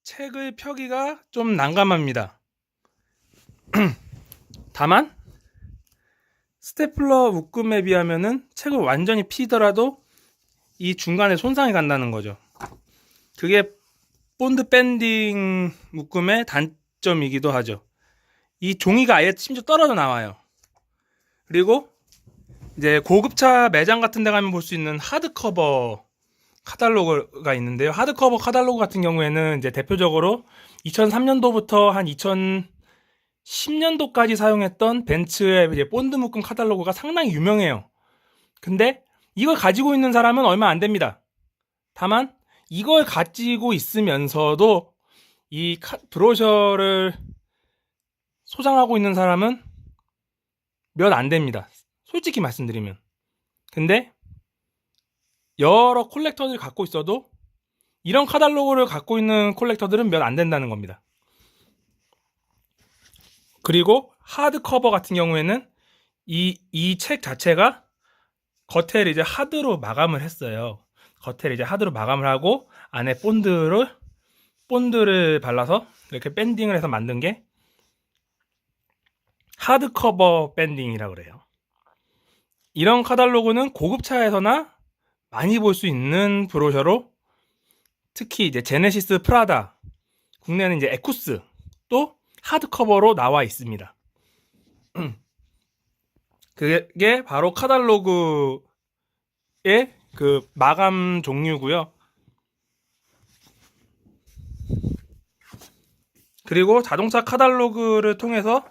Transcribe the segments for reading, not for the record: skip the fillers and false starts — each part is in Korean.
책을 펴기가 좀 난감합니다. 다만 스테플러 묶음에 비하면은 책을 완전히 피더라도 이 중간에 손상이 간다는 거죠. 그게 본드 밴딩 묶음의 단점이기도 하죠. 이 종이가 아예 심지어 떨어져 나와요. 그리고 이제 고급차 매장 같은 데 가면 볼 수 있는 하드커버 카탈로그가 있는데요. 하드커버 카탈로그 같은 경우에는 이제 대표적으로 2003년도부터 한 2010년도까지 사용했던 벤츠의 이제 본드 묶음 카탈로그가 상당히 유명해요. 근데 이걸 가지고 있는 사람은 얼마 안 됩니다. 다만 이걸 가지고 있으면서도 이 브로셔를 소장하고 있는 사람은 몇 안 됩니다. 솔직히 말씀드리면. 근데 여러 콜렉터들을 갖고 있어도 이런 카탈로그를 갖고 있는 콜렉터들은 몇 안 된다는 겁니다. 그리고 하드커버 같은 경우에는 이 책 자체가 겉에를 이제 하드로 마감을 했어요. 겉에를 이제 하드로 마감을 하고 안에 본드를 발라서 이렇게 밴딩을 해서 만든 게 하드커버 밴딩이라고 그래요. 이런 카탈로그는 고급차에서나 많이 볼 수 있는 브로셔로 특히 이제 제네시스 프라다, 국내는 이제 에쿠스 또 하드커버로 나와 있습니다. 그게 바로 카탈로그의 그 마감 종류고요. 그리고 자동차 카탈로그를 통해서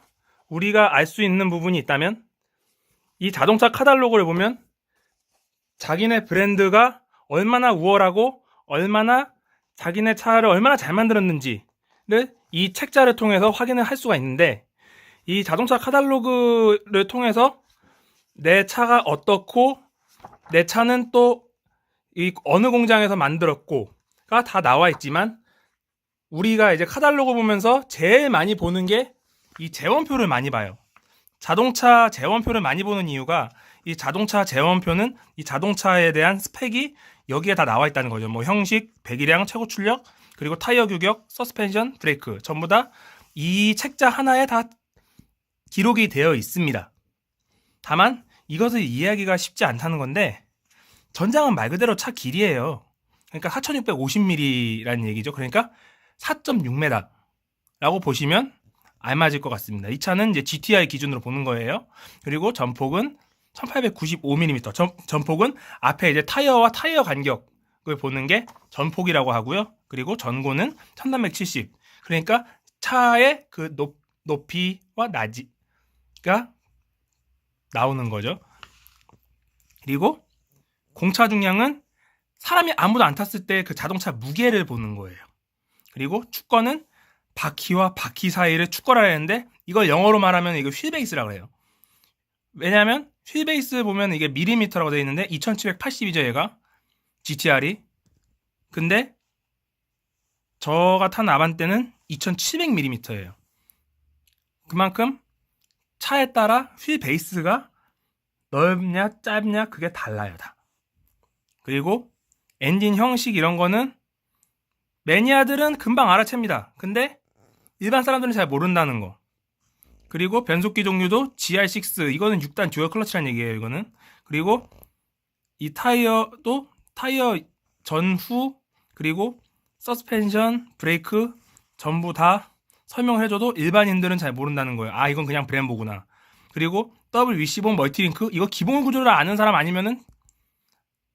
우리가 알 수 있는 부분이 있다면 이 자동차 카탈로그를 보면 자기네 브랜드가 얼마나 우월하고 얼마나 자기네 차를 얼마나 잘 만들었는지를 이 책자를 통해서 확인을 할 수가 있는데 이 자동차 카탈로그를 통해서 내 차가 어떻고 내 차는 또 이 어느 공장에서 만들었고가 다 나와 있지만 우리가 이제 카탈로그 보면서 제일 많이 보는 게 이 재원표를 많이 봐요. 자동차 재원표를 많이 보는 이유가 이 자동차 재원표는 이 자동차에 대한 스펙이 여기에 다 나와 있다는 거죠. 뭐 형식, 배기량, 최고 출력, 그리고 타이어 규격, 서스펜션, 브레이크 전부 다 이 책자 하나에 다 기록이 되어 있습니다. 다만 이것을 이해하기가 쉽지 않다는 건데 전장은 말 그대로 차 길이에요. 그러니까 4650mm라는 얘기죠. 그러니까 4.6m라고 보시면 알맞을 것 같습니다. 이 차는 이제 GTI 기준으로 보는 거예요. 그리고 전폭은 1895mm. 전폭은 앞에 이제 타이어와 타이어 간격을 보는 게 전폭이라고 하고요. 그리고 전고는 1370. 그러니까 차의 그 높이와 낮이가 나오는 거죠. 그리고 공차 중량은 사람이 아무도 안 탔을 때 그 자동차 무게를 보는 거예요. 그리고 축거는 바퀴와 바퀴 사이를 축거라 했는데 이걸 영어로 말하면 이거 휠베이스라고 해요. 왜냐하면 휠베이스 보면 이게 밀리미터라고 되어 있는데 2780이죠 얘가 GTR이. 근데 저가 탄 아반떼는 2700mm예요. 그만큼 차에 따라 휠베이스가 넓냐 짧냐 그게 달라요 다. 그리고 엔진 형식 이런 거는 매니아들은 금방 알아챕니다. 근데 일반 사람들은 잘 모른다는 거. 그리고 변속기 종류도 GR6 이거는 6단 듀얼 클러치라는 얘기예요 이거는. 그리고 이 타이어도 타이어 전후 그리고 서스펜션 브레이크 전부 다 설명을 해줘도 일반인들은 잘 모른다는 거예요. 아 이건 그냥 브렘보구나. 그리고 더블 위시본 멀티링크 이거 기본 구조를 아는 사람 아니면은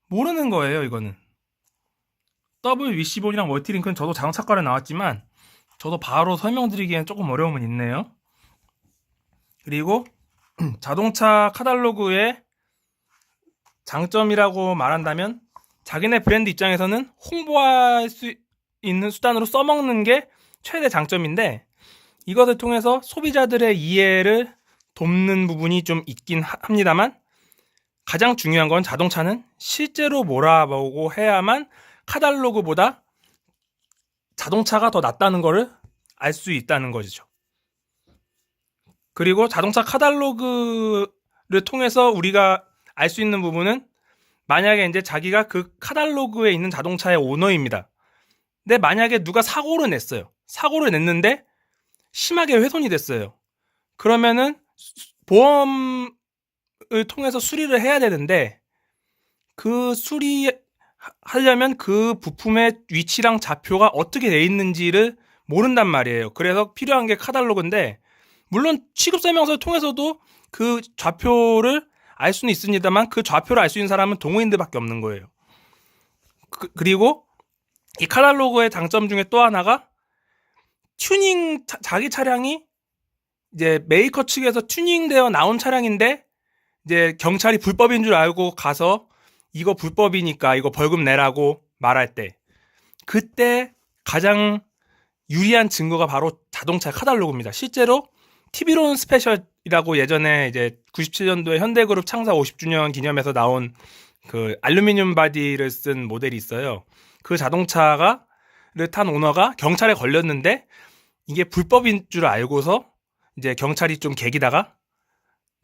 모르는 거예요 이거는. 더블 위시본이랑 멀티링크는 저도 자동차과에 나왔지만 저도 바로 설명드리기엔 조금 어려움은 있네요. 그리고 자동차 카탈로그의 장점이라고 말한다면 자기네 브랜드 입장에서는 홍보할 수 있는 수단으로 써먹는 게 최대 장점인데 이것을 통해서 소비자들의 이해를 돕는 부분이 좀 있긴 합니다만 가장 중요한 건 자동차는 실제로 몰아보고 해야만 카탈로그보다 자동차가 더 낫다는 거를 알 수 있다는 거죠. 그리고 자동차 카탈로그를 통해서 우리가 알 수 있는 부분은 만약에 이제 자기가 그 카탈로그에 있는 자동차의 오너입니다. 근데 만약에 누가 사고를 냈어요. 사고를 냈는데 심하게 훼손이 됐어요. 그러면은 보험을 통해서 수리를 해야 되는데 그 수리하려면 그 부품의 위치랑 좌표가 어떻게 돼 있는지를 모른단 말이에요. 그래서 필요한 게 카탈로그인데 물론 취급설명서를 통해서도 그 좌표를 알 수는 있습니다만 그 좌표를 알 수 있는 사람은 동호인들밖에 없는 거예요. 그리고 이 카탈로그의 장점 중에 또 하나가 튜닝 자기 차량이 이제 메이커 측에서 튜닝되어 나온 차량인데 이제 경찰이 불법인 줄 알고 가서 이거 불법이니까 이거 벌금 내라고 말할 때 그때 가장 유리한 증거가 바로 자동차 카탈로그입니다. 실제로 TV론 스페셜이라고 예전에 이제 97년도에 현대그룹 창사 50주년 기념해서 나온 그 알루미늄 바디를 쓴 모델이 있어요. 그 자동차를 탄 오너가 경찰에 걸렸는데 이게 불법인 줄 알고서 이제 경찰이 좀 개기다가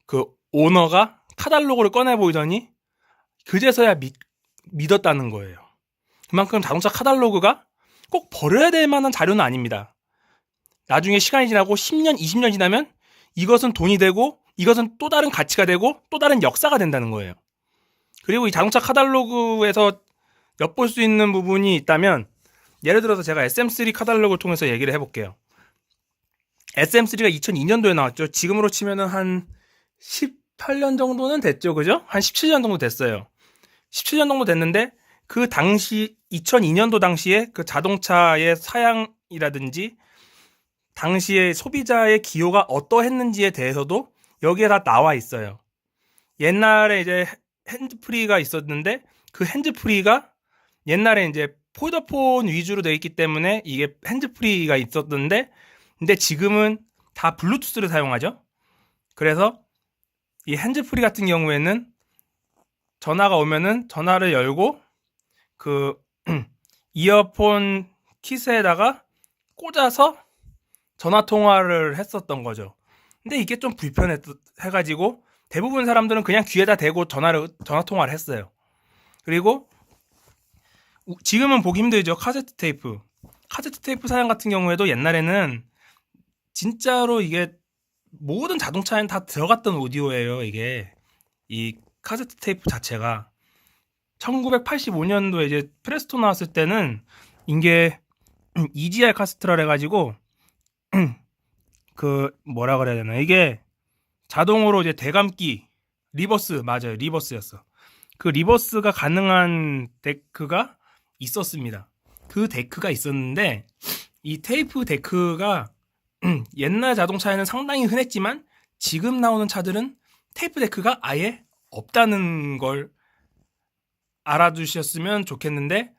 그 오너가 카탈로그를 꺼내 보이더니 그제서야 믿었다는 거예요. 그만큼 자동차 카탈로그가 꼭 버려야 될 만한 자료는 아닙니다. 나중에 시간이 지나고 10년, 20년 지나면 이것은 돈이 되고 이것은 또 다른 가치가 되고 또 다른 역사가 된다는 거예요. 그리고 이 자동차 카탈로그에서 엿볼 수 있는 부분이 있다면 예를 들어서 제가 SM3 카탈로그를 통해서 얘기를 해볼게요. SM3가 2002년도에 나왔죠. 지금으로 치면은 한 18년 정도는 됐죠. 그죠? 한 17년 정도 됐어요. 17년 정도 됐는데 그 당시 2002년도 당시에 그 자동차의 사양이라든지 당시의 소비자의 기호가 어떠했는지에 대해서도 여기에 다 나와 있어요. 옛날에 이제 핸즈프리가 있었는데 그 핸즈프리가 옛날에 이제 폴더폰 위주로 되어 있기 때문에 이게 핸즈프리가 있었는데 근데 지금은 다 블루투스를 사용하죠. 그래서 이 핸즈프리 같은 경우에는 전화가 오면은 전화를 열고 그 이어폰 키스에다가 꽂아서 전화 통화를 했었던 거죠. 근데 이게 좀 불편해가지고 대부분 사람들은 그냥 귀에다 대고 전화 통화를 했어요. 그리고 지금은 보기 힘들죠. 카세트 테이프 사양 같은 경우에도 옛날에는 진짜로 이게 모든 자동차에는 다 들어갔던 오디오예요. 이게 이 카세트 테이프 자체가 1985년도에 이제 프레스토 나왔을 때는 이게 EGR 카세트라 해가지고 그 뭐라 그래야 되나 이게 자동으로 이제 대감기 리버스 맞아요. 리버스였어. 그 리버스가 가능한 데크가 있었습니다. 그 데크가 있었는데 이 테이프 데크가 옛날 자동차에는 상당히 흔했지만 지금 나오는 차들은 테이프 데크가 아예 없다는 걸 알아두셨으면 좋겠는데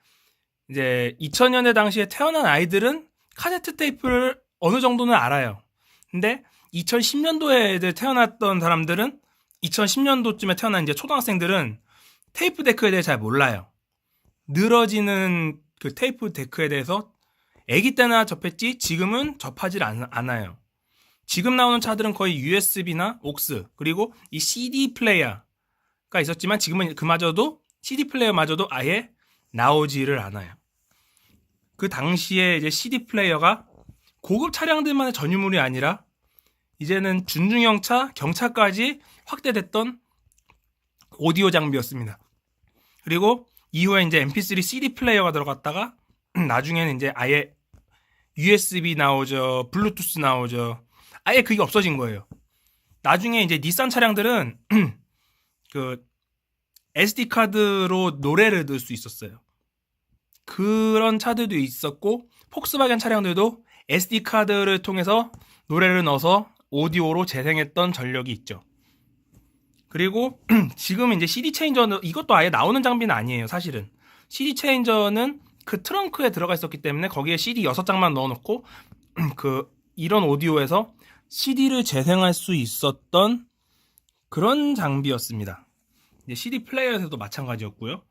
이제 2000년대 당시에 태어난 아이들은 카세트 테이프를 어느 정도는 알아요. 근데 2010년도에 태어났던 사람들은 2010년도쯤에 태어난 이제 초등학생들은 테이프 데크에 대해 잘 몰라요. 늘어지는 그 테이프 데크에 대해서 아기 때나 접했지 지금은 접하지 않아요. 지금 나오는 차들은 거의 USB나 aux 그리고 이 CD 플레이어가 있었지만 지금은 그마저도 CD 플레이어마저도 아예 나오지를 않아요. 그 당시에 이제 CD 플레이어가 고급 차량들만의 전유물이 아니라 이제는 준중형차, 경차까지 확대됐던 오디오 장비였습니다. 그리고 이후에 이제 MP3 CD 플레이어가 들어갔다가 나중에는 이제 아예 USB 나오죠, 블루투스 나오죠. 아예 그게 없어진 거예요. 나중에 이제 닛산 차량들은 그 SD 카드로 노래를 넣을 수 있었어요. 그런 차들도 있었고 폭스바겐 차량들도 SD 카드를 통해서 노래를 넣어서 오디오로 재생했던 전력이 있죠. 그리고 지금 이제 CD 체인저는 이것도 아예 나오는 장비는 아니에요. 사실은 CD 체인저는 그 트렁크에 들어가 있었기 때문에 거기에 CD 6장만 넣어놓고 그 이런 오디오에서 CD를 재생할 수 있었던 그런 장비였습니다. 이제 CD 플레이어에서도 마찬가지였고요.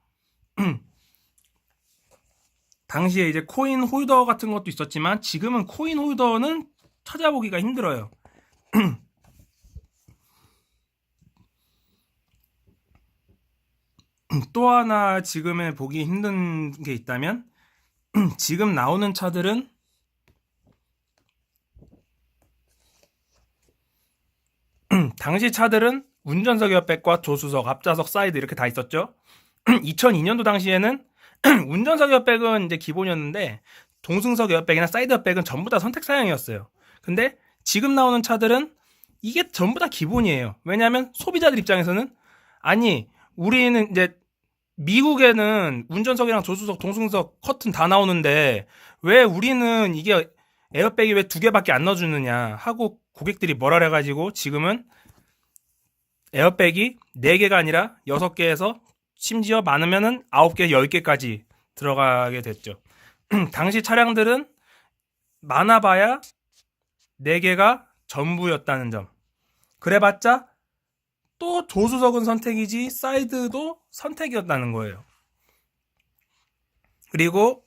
당시에 이제 코인 홀더 같은 것도 있었지만 지금은 코인 홀더는 찾아보기가 힘들어요. 또 하나 지금은 보기 힘든 게 있다면 지금 나오는 차들은 당시 차들은 운전석 옆백과 조수석, 앞좌석, 사이드 이렇게 다 있었죠. 2002년도 당시에는 운전석 옆백은 이제 기본이었는데 동승석 옆백이나 사이드 옆백은 전부 다 선택 사양이었어요. 근데 지금 나오는 차들은 이게 전부 다 기본이에요. 왜냐하면 소비자들 입장에서는 아니 우리는 이제 미국에는 운전석이랑 조수석, 동승석, 커튼 다 나오는데 왜 우리는 이게 에어백이 왜 2개밖에 안 넣어주느냐 하고 고객들이 뭐라 그래가지고 지금은 에어백이 4개가 아니라 6개에서 심지어 많으면은 9개, 10개까지 들어가게 됐죠. 당시 차량들은 많아봐야 4개가 전부였다는 점. 그래봤자 또 조수석은 선택이지 사이드도 선택이었다는 거예요. 그리고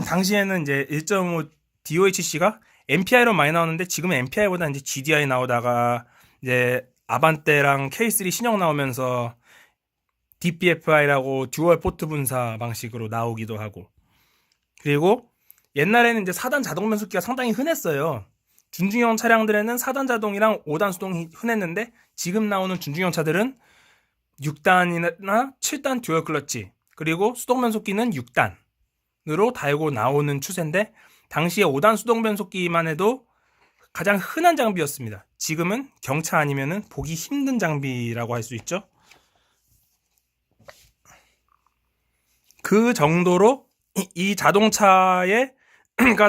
당시에는 이제 1.5 DOHC가 MPI로 많이 나오는데 지금은 MPI보다 이제 GDI 나오다가 이제 아반떼랑 K3 신형 나오면서 DPFI라고 듀얼 포트 분사 방식으로 나오기도 하고. 그리고 옛날에는 이제 4단 자동 변속기가 상당히 흔했어요. 준중형 차량들에는 4단 자동이랑 5단 수동이 흔했는데 지금 나오는 준중형 차들은 6단이나 7단 듀얼 클러치 그리고 수동 변속기는 6단으로 달고 나오는 추세인데 당시에 5단 수동 변속기만 해도 가장 흔한 장비였습니다. 지금은 경차 아니면은 보기 힘든 장비라고 할 수 있죠. 그 정도로 이 자동차가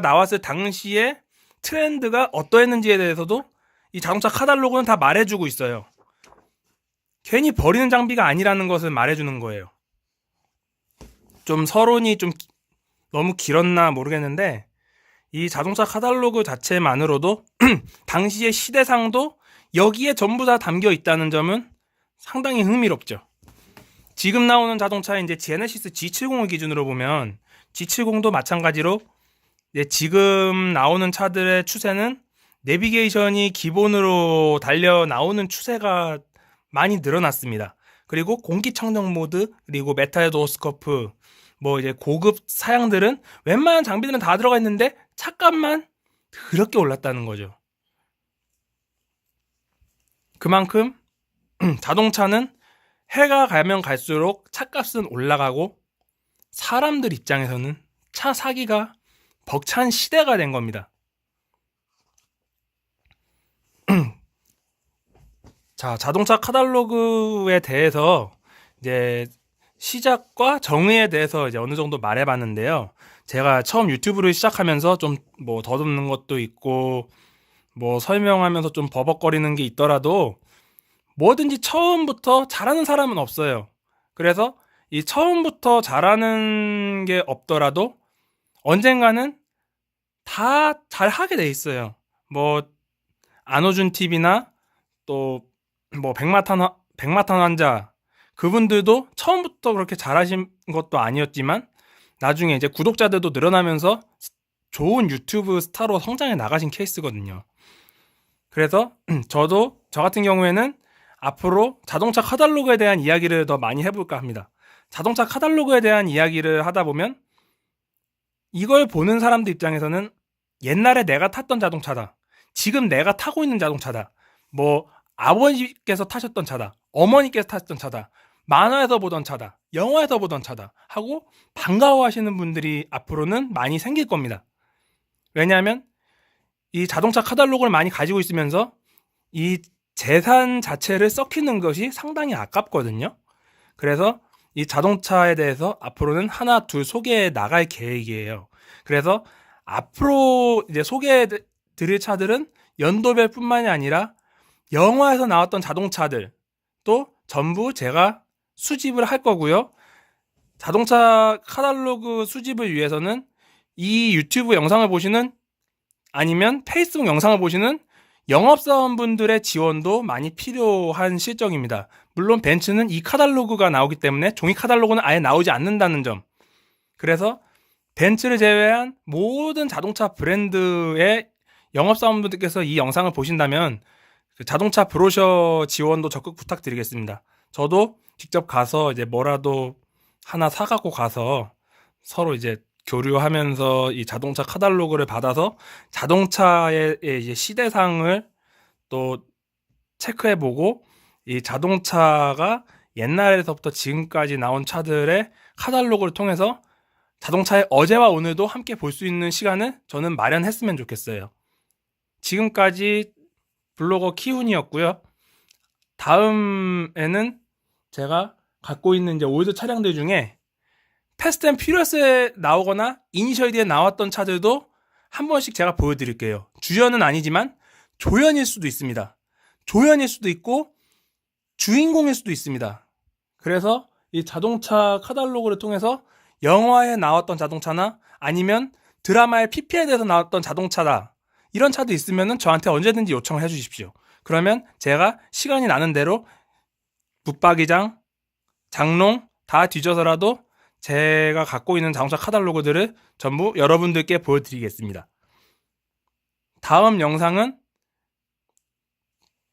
나왔을 당시에 트렌드가 어떠했는지에 대해서도 이 자동차 카탈로그는 다 말해주고 있어요. 괜히 버리는 장비가 아니라는 것을 말해주는 거예요. 좀 서론이 좀 너무 길었나 모르겠는데 이 자동차 카탈로그 자체만으로도 당시의 시대상도 여기에 전부 다 담겨 있다는 점은 상당히 흥미롭죠. 지금 나오는 자동차의 이제 제네시스 G70을 기준으로 보면 G70도 마찬가지로 지금 나오는 차들의 추세는 내비게이션이 기본으로 달려 나오는 추세가 많이 늘어났습니다. 그리고 공기청정 모드, 그리고 메탈 도어스코프, 뭐 이제 고급 사양들은 웬만한 장비들은 다 들어가 있는데 차값만 그렇게 올랐다는 거죠. 그만큼 자동차는 해가 가면 갈수록 차값은 올라가고 사람들 입장에서는 차 사기가 벅찬 시대가 된 겁니다. 자, 자동차 카탈로그에 대해서 이제 시작과 정의에 대해서 이제 어느 정도 말해봤는데요. 제가 처음 유튜브를 시작하면서 좀 뭐 더듬는 것도 있고 뭐 설명하면서 좀 버벅거리는 게 있더라도 뭐든지 처음부터 잘하는 사람은 없어요. 그래서 이 처음부터 잘하는 게 없더라도 언젠가는 다 잘하게 돼 있어요. 뭐 안호준 TV나 또 뭐 백마탄 환자 그분들도 처음부터 그렇게 잘하신 것도 아니었지만 나중에 이제 구독자들도 늘어나면서 좋은 유튜브 스타로 성장해 나가신 케이스거든요. 그래서 저도 저 같은 경우에는 앞으로 자동차 카탈로그에 대한 이야기를 더 많이 해볼까 합니다. 자동차 카탈로그에 대한 이야기를 하다 보면 이걸 보는 사람들 입장에서는 옛날에 내가 탔던 자동차다. 지금 내가 타고 있는 자동차다. 뭐 아버지께서 타셨던 차다. 어머니께서 타셨던 차다. 만화에서 보던 차다. 영화에서 보던 차다. 하고 반가워하시는 분들이 앞으로는 많이 생길 겁니다. 왜냐하면 이 자동차 카탈로그를 많이 가지고 있으면서 이 재산 자체를 썩히는 것이 상당히 아깝거든요. 그래서 이 자동차에 대해서 앞으로는 하나 둘 소개해 나갈 계획이에요. 그래서 앞으로 이제 소개해 드릴 차들은 연도별 뿐만이 아니라 영화에서 나왔던 자동차들 또 전부 제가 수집을 할 거고요. 자동차 카탈로그 수집을 위해서는 이 유튜브 영상을 보시는 아니면 페이스북 영상을 보시는 영업사원분들의 지원도 많이 필요한 실정입니다. 물론 벤츠는 이 카탈로그가 나오기 때문에 종이 카탈로그는 아예 나오지 않는다는 점. 그래서 벤츠를 제외한 모든 자동차 브랜드의 영업사원분들께서 이 영상을 보신다면 자동차 브로셔 지원도 적극 부탁드리겠습니다. 저도 직접 가서 이제 뭐라도 하나 사갖고 가서 서로 이제 교류하면서 이 자동차 카탈로그를 받아서 자동차의 이제 시대상을 또 체크해보고 이 자동차가 옛날에서부터 지금까지 나온 차들의 카탈로그를 통해서 자동차의 어제와 오늘도 함께 볼 수 있는 시간을 저는 마련했으면 좋겠어요. 지금까지 블로거 키훈이었고요. 다음에는 제가 갖고 있는 이제 올드 차량들 중에 패스트 앤 퓨리어스에 나오거나 이니셜 D에 나왔던 차들도 한 번씩 제가 보여드릴게요. 주연은 아니지만 조연일 수도 있습니다. 조연일 수도 있고 주인공일 수도 있습니다. 그래서 이 자동차 카탈로그를 통해서 영화에 나왔던 자동차나 아니면 드라마의 PPL에서 나왔던 자동차다, 이런 차도 있으면 저한테 언제든지 요청을 해주십시오. 그러면 제가 시간이 나는 대로 붙박이장, 장롱 다 뒤져서라도 제가 갖고 있는 자동차 카탈로그들을 전부 여러분들께 보여드리겠습니다. 다음 영상은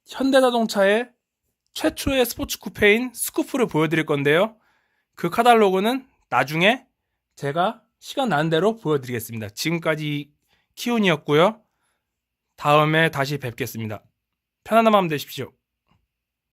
현대자동차의 최초의 스포츠 쿠페인 스쿠프를 보여드릴 건데요. 그 카탈로그는 나중에 제가 시간 나는 대로 보여드리겠습니다. 지금까지 키운이었고요. 다음에 다시 뵙겠습니다. 편안한 밤 되십시오.